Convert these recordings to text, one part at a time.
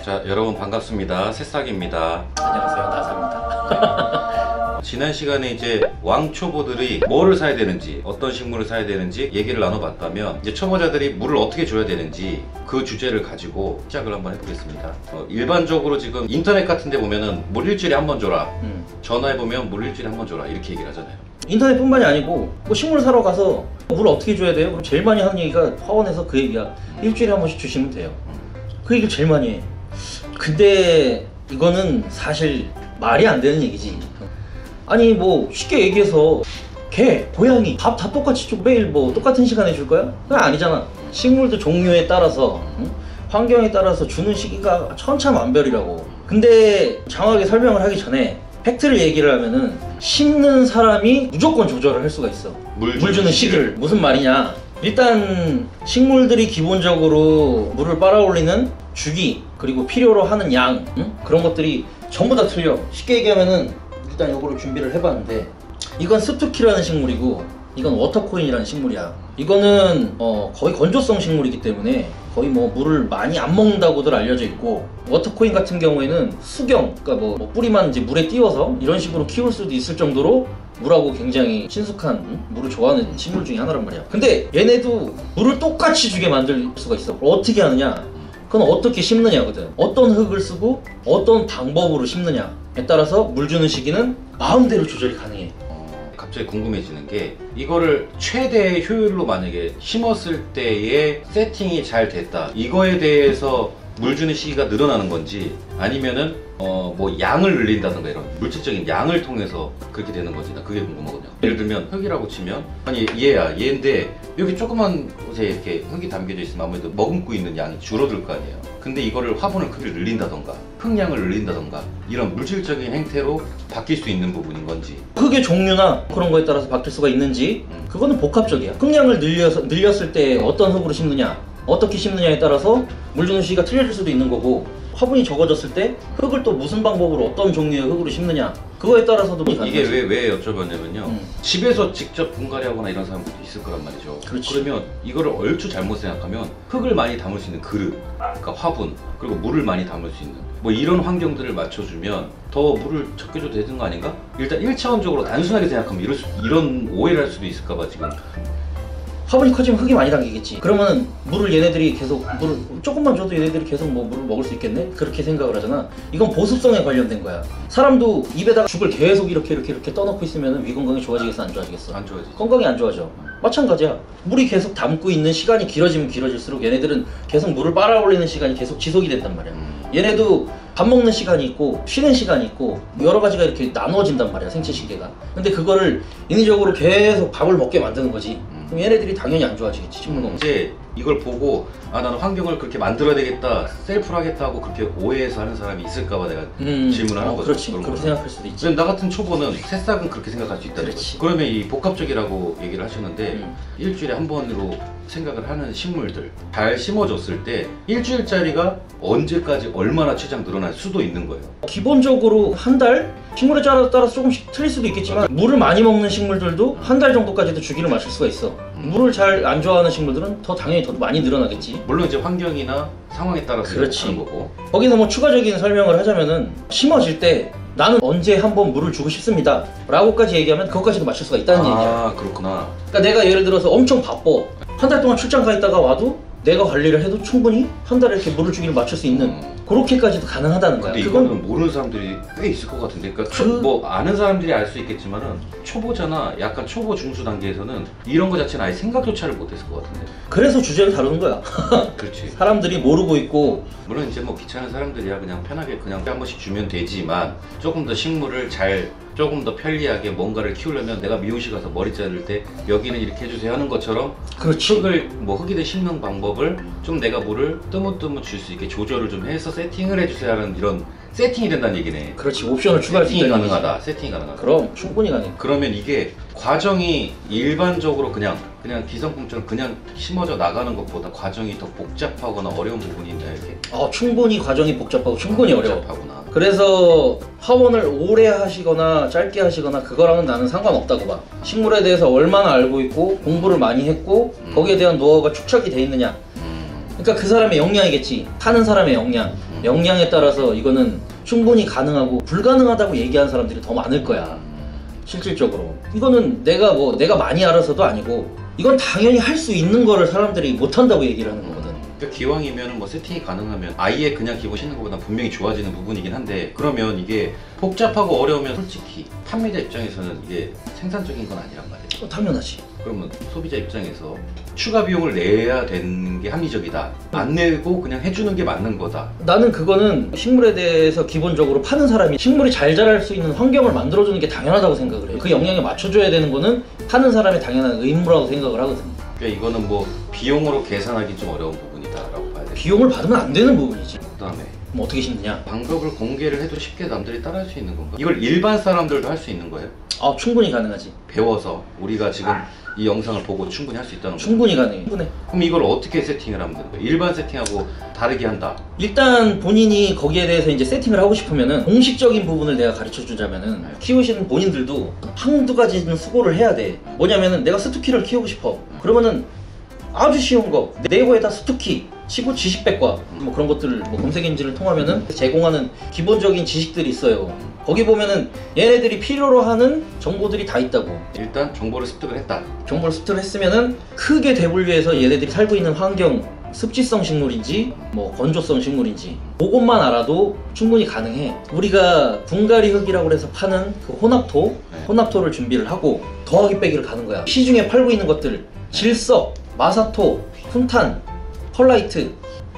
자, 여러분 반갑습니다. 새싹입니다. 안녕하세요, 나사입니다. 지난 시간에 이제 왕초보들이 뭐를 사야 되는지, 어떤 식물을 사야 되는지 얘기를 나눠봤다면, 이제 초보자들이 물을 어떻게 줘야 되는지 그 주제를 가지고 시작을 한번 해보겠습니다. 일반적으로 지금 인터넷 같은 데 보면은 물 일주일에 한 번 줘라, 전화해보면 물 일주일에 한 번 줘라, 이렇게 얘기를 하잖아요. 인터넷뿐만이 아니고 뭐 식물 사러 가서 물 어떻게 줘야 돼요? 그럼 제일 많이 하는 얘기가 화원에서 그 얘기야. 일주일에 한 번씩 주시면 돼요. 그 얘기를 제일 많이 해. 근데 이거는 사실 말이 안 되는 얘기지. 아니 뭐 쉽게 얘기해서 개, 고양이 밥 다 똑같이 줘 매일 뭐 똑같은 시간에 줄 거야? 그건 아니잖아. 식물도 종류에 따라서 환경에 따라서 주는 시기가 천차만별이라고. 근데 장황하게 설명을 하기 전에 팩트를 얘기를 하면은 심는 사람이 무조건 조절을 할 수가 있어. 물 주는 시기를. 무슨 말이냐, 일단 식물들이 기본적으로 물을 빨아올리는 주기, 그리고 필요로 하는 양, 그런 것들이 전부 다 틀려. 쉽게 얘기하면은 일단 요거를 준비를 해봤는데, 이건 스투키라는 식물이고 이건 워터코인이라는 식물이야. 이거는 거의 건조성 식물이기 때문에 거의 뭐 물을 많이 안 먹는다고들 알려져 있고, 워터코인 같은 경우에는 수경, 그러니까 뭐 뿌리만 이제 물에 띄워서 이런 식으로 키울 수도 있을 정도로 물하고 굉장히 친숙한, 물을 좋아하는 식물 중에 하나란 말이야. 근데 얘네도 물을 똑같이 주게 만들 수가 있어. 어떻게 하느냐, 그건 어떻게 심느냐거든. 어떤 흙을 쓰고 어떤 방법으로 심느냐에 따라서 물 주는 시기는 마음대로 조절이 가능해. 갑자기 궁금해지는 게, 이거를 최대 효율로 만약에 심었을 때의 세팅이 잘 됐다, 이거에 대해서 물 주는 시기가 늘어나는 건지, 아니면은 뭐 양을 늘린다든가 이런 물질적인 양을 통해서 그렇게 되는 건지, 나 그게 궁금하거든요. 예를 들면 흙이라고 치면, 아니 얘인데 여기 조그만 곳에 이렇게 흙이 담겨져 있으면 아무래도 머금고 있는 양이 줄어들 거 아니에요. 근데 이거를 화분을 크기를 늘린다던가 흙량을 늘린다던가 이런 물질적인 행태로 바뀔 수 있는 부분인 건지, 흙의 종류나 그런 거에 따라서 바뀔 수가 있는지, 그거는 복합적이야. 흙량을 늘렸을 때 어떤 흙으로 심느냐, 어떻게 심느냐에 따라서 물 주는 시기가 틀려질 수도 있는 거고, 화분이 적어졌을 때 흙을 또 무슨 방법으로 어떤 종류의 흙으로 심느냐, 그거에 따라서도 이게 왜 여쭤봤냐면요, 집에서 직접 분갈이 하거나 이런 사람들도 있을 거란 말이죠. 그렇지. 그러면 이거를 얼추 잘못 생각하면 흙을 많이 담을 수 있는 그릇, 그러니까 화분, 그리고 물을 많이 담을 수 있는 뭐 이런 환경들을 맞춰주면 더 물을 적게 줘도 되는 거 아닌가? 일단 1차원적으로 단순하게 생각하면 이런 오해를 할 수도 있을까 봐 지금. 화분이 커지면 흙이 많이 담기겠지. 그러면 물을 얘네들이 계속, 물을 조금만 줘도 얘네들이 계속 뭐 물을 먹을 수 있겠네? 그렇게 생각을 하잖아. 이건 보습성에 관련된 거야. 사람도 입에다가 죽을 계속 이렇게 떠놓고 있으면 위 건강이 좋아지겠어, 안 좋아지겠어? 안 좋아지지. 건강이 안 좋아져. 마찬가지야. 물이 계속 담고 있는 시간이 길어지면 길어질수록 얘네들은 계속 물을 빨아올리는 시간이 계속 지속이 된단 말이야. 얘네도 밥 먹는 시간이 있고 쉬는 시간이 있고 여러 가지가 이렇게 나누어진단 말이야, 생체 시계가. 근데 그거를 인위적으로 계속 밥을 먹게 만드는 거지. 그럼 얘네들이 당연히 안 좋아지겠지, 식물 건강. 이제 이걸 보고 나는 환경을 그렇게 만들어야 되겠다, 셀프로 하겠다 하고 그렇게 오해해서 하는 사람이 있을까봐 내가 질문을 하는 거죠. 그렇지. 그렇게 생각할 수도 있지. 나 같은 초보는 새싹은 그렇게 생각할 수 있다는 거지. 그러면 이 복합적이라고 얘기를 하셨는데, 일주일에 한 번으로 생각을 하는 식물들 잘 심어줬을 때 일주일짜리가 언제까지 얼마나 최장 늘어날 수도 있는 거예요. 기본적으로 한 달? 식물에 따라서 조금씩 틀릴 수도 있겠지만, 물을 많이 먹는 식물들도 한 달 정도까지도 주기를 맞출 수가 있어. 물을 잘 안 좋아하는 식물들은 당연히 더 많이 늘어나겠지. 물론 이제 환경이나 상황에 따라서 하는 거고. 거기서 뭐 추가적인 설명을 하자면은, 심어질 때 나는 언제 한번 물을 주고 싶습니다 라고까지 얘기하면 그것까지도 맞출 수가 있다는 얘기야. 아, 그렇구나. 그러니까 내가 예를 들어서 엄청 바빠, 한 달 동안 출장 가 있다가 와도 내가 관리를 해도 충분히 한 달에 이렇게 물을 주기를 맞출 수 있는, 그렇게까지도 가능하다는 거야. 근데 이거는 모르는 사람들이 꽤 있을 것 같은데, 그러니까 뭐 아는 사람들이 알 수 있겠지만은 초보자나 약간 초보 중수 단계에서는 이런 거 자체는 아예 생각조차를 못했을 것 같은데. 그래서 주제를 다루는 거야. 그렇지. 사람들이 모르고 있고, 물론 이제 뭐 귀찮은 사람들이야 그냥 편하게 그냥 한 번씩 주면 되지만, 조금 더 식물을 조금 더 편리하게 뭔가를 키우려면 내가 미용실 가서 머리 자를 때 여기는 이렇게 해주세요 하는 것처럼, 그렇지. 흙이든 심는 방법을 좀 내가 물을 뜨문뜨문 줄 수 있게 조절을 좀 해서 세팅을 해주세요 하는 이런 세팅이 된다는 얘기네. 그렇지. 옵션을 추가할 수 있다는 얘기지. 세팅이 가능하다. 그럼 충분히 가능해. 그러면 이게 과정이 일반적으로 그냥 기성품처럼 그냥 심어져 나가는 것보다 과정이 더 복잡하거나 어려운 부분이 있나요, 이렇게? 충분히 과정이 복잡하고 충분히 어려워. 복잡하구나. 그래서 화원을 오래 하시거나 짧게 하시거나 그거랑은 나는 상관없다고 봐. 식물에 대해서 얼마나 알고 있고 공부를 많이 했고 거기에 대한 노하우가 축적이 돼 있느냐. 그러니까 그 사람의 역량이겠지. 타는 사람의 역량. 역량에 따라서 이거는 충분히 가능하고 불가능하다고 얘기하는 사람들이 더 많을 거야. 실질적으로. 이거는 내가 많이 알아서도 아니고 이건 당연히 할 수 있는 거를 사람들이 못한다고 얘기를 하는 거거든. 그러니까 기왕이면 뭐 세팅이 가능하면 아예 그냥 기본 신는 것보다 분명히 좋아지는 부분이긴 한데, 그러면 이게 복잡하고 어려우면 솔직히 판매자 입장에서는 이게 생산적인 건 아니란 말이에요. 당연하지. 그러면 소비자 입장에서 추가 비용을 내야 되는 게 합리적이다, 안 내고 그냥 해주는 게 맞는 거다. 나는 그거는 식물에 대해서 기본적으로 파는 사람이 식물이 잘 자랄 수 있는 환경을 만들어주는 게 당연하다고 생각을 해요. 그 역량에 맞춰줘야 되는 거는 파는 사람의 당연한 의무라고 생각을 하거든. 그러니까 이거는 뭐 비용으로 계산하기 좀 어려운 부분이다라고 봐야 돼. 비용을 받으면 안 되는 부분이지. 그다음에 그럼 어떻게 심느냐? 방법을 공개를 해도 쉽게 남들이 따라할 수 있는 건가? 이걸 일반 사람들도 할 수 있는 거예요? 충분히 가능하지. 배워서 우리가 지금 이 영상을 보고 충분히 할 수 있다는 거예요? 충분히 가능해. 충분해. 그럼 이걸 어떻게 세팅을 하면 되는 거예요? 일반 세팅하고 다르게 한다. 일단 본인이 거기에 대해서 이제 세팅을 하고 싶으면은 공식적인 부분을 내가 가르쳐 주자면은 키우시는 본인들도 한두 가지는 수고를 해야 돼. 뭐냐면은 내가 스투키를 키우고 싶어. 그러면은 아주 쉬운 거 네이버에다 스투키 치고 지식백과 뭐 그런 것들을 뭐 검색 엔진을 통하면은 제공하는 기본적인 지식들이 있어요. 거기 보면은 얘네들이 필요로 하는 정보들이 다 있다고. 일단 정보를 습득을 했다. 정보를 습득을 했으면은 크게 대분류해서 얘네들이 살고 있는 환경, 습지성 식물인지 뭐 건조성 식물인지 그것만 알아도 충분히 가능해. 우리가 분갈이 흙이라고 해서 파는 그 혼합토를 준비를 하고 더하기 빼기를 가는 거야. 시중에 팔고 있는 것들 질석, 마사토, 훈탄, 펄라이트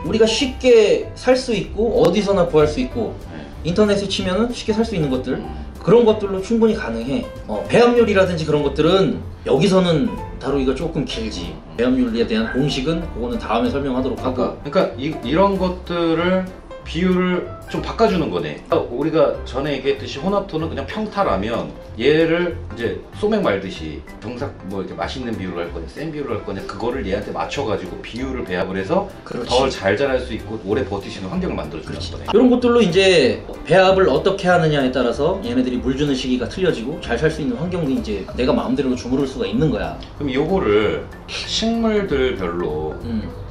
우리가 쉽게 살 수 있고 어디서나 구할 수 있고 인터넷에 치면은 쉽게 살 수 있는 것들, 그런 것들로 충분히 가능해. 배합률이라든지 그런 것들은 여기서는 다루기가 조금 길지. 배합률에 대한 공식은 그거는 다음에 설명하도록 하고. 그러니까 이런 것들을 비율을 좀 바꿔주는 거네. 우리가 전에 얘기했듯이 혼합토는 그냥 평타라면 얘를 이제 소맥 말듯이 정작 뭐 이렇게 맛있는 비율을 할 거냐 센 비율을 할 거냐 그거를 얘한테 맞춰가지고 비율을 배합을 해서 더 잘 자랄 수 있고 오래 버틸 수 있는 환경을 만들어주는 거네. 이런 것들로 이제 배합을 어떻게 하느냐에 따라서 얘네들이 물 주는 시기가 틀려지고 잘 살 수 있는 환경도 이제 내가 마음대로 주무를 수가 있는 거야. 그럼 요거를 식물들별로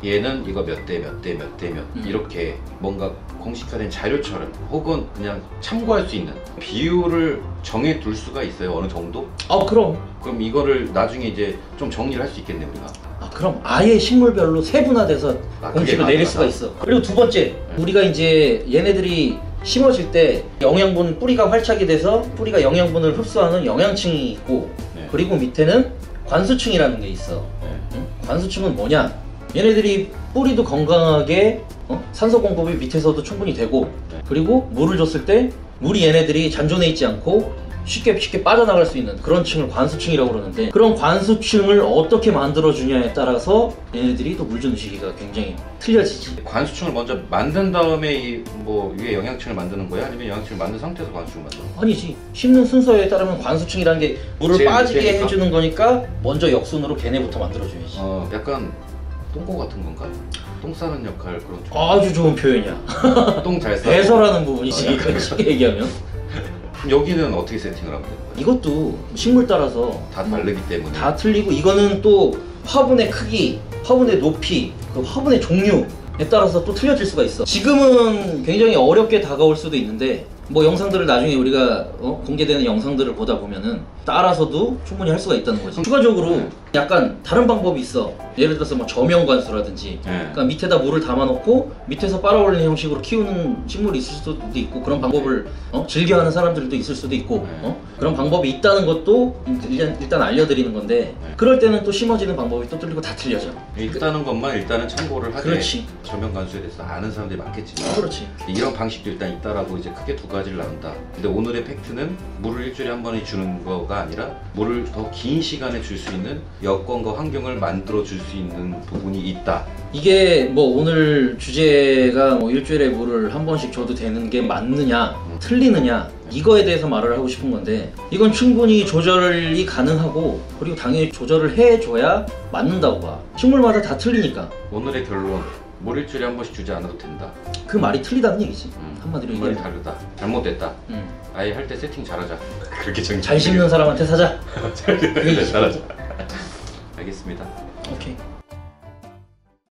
얘는 이거 몇 대 몇 대 몇 대 몇 이렇게 뭔가 공식화된 자료처럼 혹은 그냥 참고할 수 있는 비율을 정해 둘 수가 있어요. 어느 정도? 그럼 이거를 나중에 이제 좀 정리를 할 수 있겠네 우리가. 그럼 아예 식물별로 세분화돼서 공식을 내릴 수가 있어. 그리고 두 번째, 우리가 이제 얘네들이 심어질 때 영양분, 뿌리가 활착이 돼서 뿌리가 영양분을 흡수하는 영양층이 있고, 그리고 밑에는 관수층이라는 게 있어. 관수층은 뭐냐? 얘네들이 뿌리도 건강하게 산소 공급이 밑에서도 충분히 되고, 그리고 물을 줬을 때 물이 얘네들이 잔존해 있지 않고 쉽게 빠져나갈 수 있는 그런 층을 관수층이라고 그러는데, 그런 관수층을 어떻게 만들어주냐에 따라서 얘네들이 또 물 주는 시기가 굉장히 틀려지지. 관수층을 먼저 만든 다음에 이 뭐 위에 영양층을 만드는 거야? 아니면 영양층을 만든 상태에서 관수층을 만드는 거야? 아니지. 심는 순서에 따르면 관수층이라는 게 물을 빠지게 밑에니까? 해주는 거니까 먼저 역순으로 걔네부터 만들어줘야지. 약간 똥꼬 같은 건가? 똥 싸는 역할 그런 쪽. 아주 좋은 표현이야. 똥 잘 싸고. 배설하는 부분이지. 쉽게 얘기하면. 그럼 여기는 어떻게 세팅을 하면 되는 거야? 이것도 식물 따라서 다 다르기 때문에. 다 틀리고, 이거는 또 화분의 크기, 화분의 높이, 그 화분의 종류에 따라서 또 틀려질 수가 있어. 지금은 굉장히 어렵게 다가올 수도 있는데 뭐 영상들을 나중에 우리가 공개되는 영상들을 보다 보면은 따라서도 충분히 할 수가 있다는 거지. 추가적으로 약간 다른 방법이 있어. 예를 들어서 뭐 저명관수라든지, 그러니까 밑에다 물을 담아놓고 밑에서 빨아올리는 형식으로 키우는 식물이 있을 수도 있고, 그런 방법을 즐겨하는 사람들도 있을 수도 있고, 그런 방법이 있다는 것도 일단 알려드리는 건데, 그럴 때는 또 심어지는 방법이 또 틀리고 다 틀려져. 있다는 것만 일단은 참고를 하되. 그렇지. 저명관수에 대해서 아는 사람들이 많겠지만, 그렇지. 이런 방식도 일단 있다라고 이제 크게 두 가지를 나눈다. 근데 오늘의 팩트는 물을 일주일에 한 번에 주는 거가 아니라 물을 더 긴 시간에 줄 수 있는 여건과 환경을 만들어 줄 수 있는 부분이 있다. 이게 뭐 오늘 주제가 뭐 일주일에 물을 한 번씩 줘도 되는 게 맞느냐 틀리느냐 이거에 대해서 말을 하고 싶은 건데, 이건 충분히 조절이 가능하고, 그리고 당연히 조절을 해줘야 맞는다고 봐. 식물마다 다 틀리니까. 오늘의 결론, 물 일주일에 한 번씩 주지 않아도 된다. 그 말이 틀리다는 얘기지. 한마디로 말이 얘기하면. 다르다. 잘못됐다. 아예 할 때 세팅 잘하자. 그렇게 정리. 잘 심는 사람한테 사자. 잘하자. 알겠습니다. 오케이.